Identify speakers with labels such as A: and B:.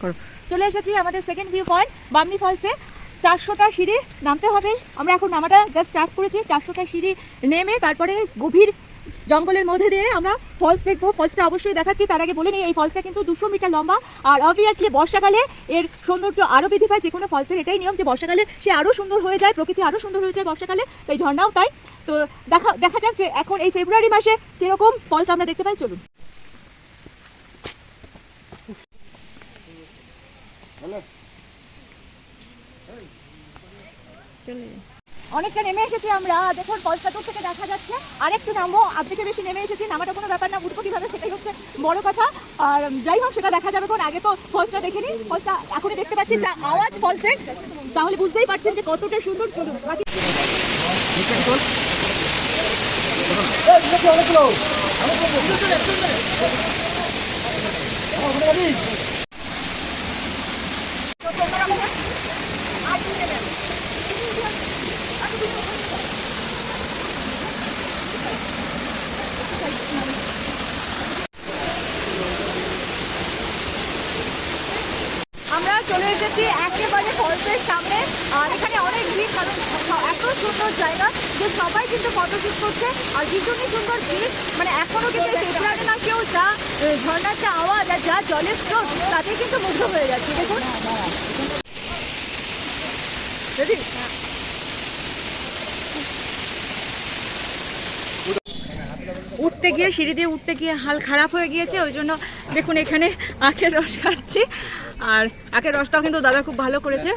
A: করো। চলে এসেছি আমাদের সেকেন্ড ভিউ পয়েন্ট বামনি ফলসে। 400টা সিঁড়ি নামতে হবে। আমরা এখন নামাটা জাস্ট স্টার্ট করেছি। 400টা সিঁড়ি নেমে তারপরে গভীর জঙ্গলের মধ্যে দিয়ে আমরা ফলস দেখবো। ফলসটা অবশ্যই দেখাচ্ছি, তার আগে বলে নিই এই ফলসটা কিন্তু 200 মিটার লম্বা। আর অবভিয়াসলি বর্ষাকালে এর সৌন্দর্য আরও বৃদ্ধি পায়। যে কোনো ফলসের এটাই নিয়ম যে বর্ষাকালে সে আরও সুন্দর হয়ে যায়, প্রকৃতি আরও সুন্দর হয়ে যায় বর্ষাকালে। তো এই ঝর্ণাও তাই। তো দেখা যাক যে এখন এই ফেব্রুয়ারি মাসে কীরকম ফলস আমরা দেখতে পাই। চলুন। অনেকটা নেমে এসেছি আমরা, দেখুন ফলসটা দূর থেকে দেখা যাচ্ছে। আরেকটু নামবো, অর্ধেকের বেশি নেমে এসেছি। নামাটা কোনো ব্যাপার না, উঠবো কীভাবে সেটাই হচ্ছে বড় কথা। আর যাই হোক সেটা দেখা যাবে, কোন আগে তো ফলসটা দেখে নিই। ফলসটা এখনই দেখতে পাচ্ছি, যা আওয়াজ ফলসের, তাহলে বুঝতেই পারছেন যে কতটা সুন্দর। চলুন বাকি আমরা চলে এসেছি একেবারে ফলসের সামনে। আর এখানে অনেক ভিড়, কারণ এত সুন্দর জায়গা যে সবাই কিন্তু ফটোশুট করছে। আর ভীষণই সুন্দর ভিড়, মানে এখনও কিন্তু ফেব্রুয়ারি না কেউ যা ঝর্ণার যা আওয়াজ আর যা জলের স্রোত তাতেই কিন্তু মুগ্ধ হয়ে যাচ্ছে। দেখুন উঠতে গিয়ে, সিঁড়ি দিয়ে উঠতে গিয়ে হাল খারাপ হয়ে গিয়েছে, ওই জন্য দেখুন এখানে আখের রস খাচ্ছি। আর আখের রসটাও কিন্তু দাদা খুব ভালো করেছে।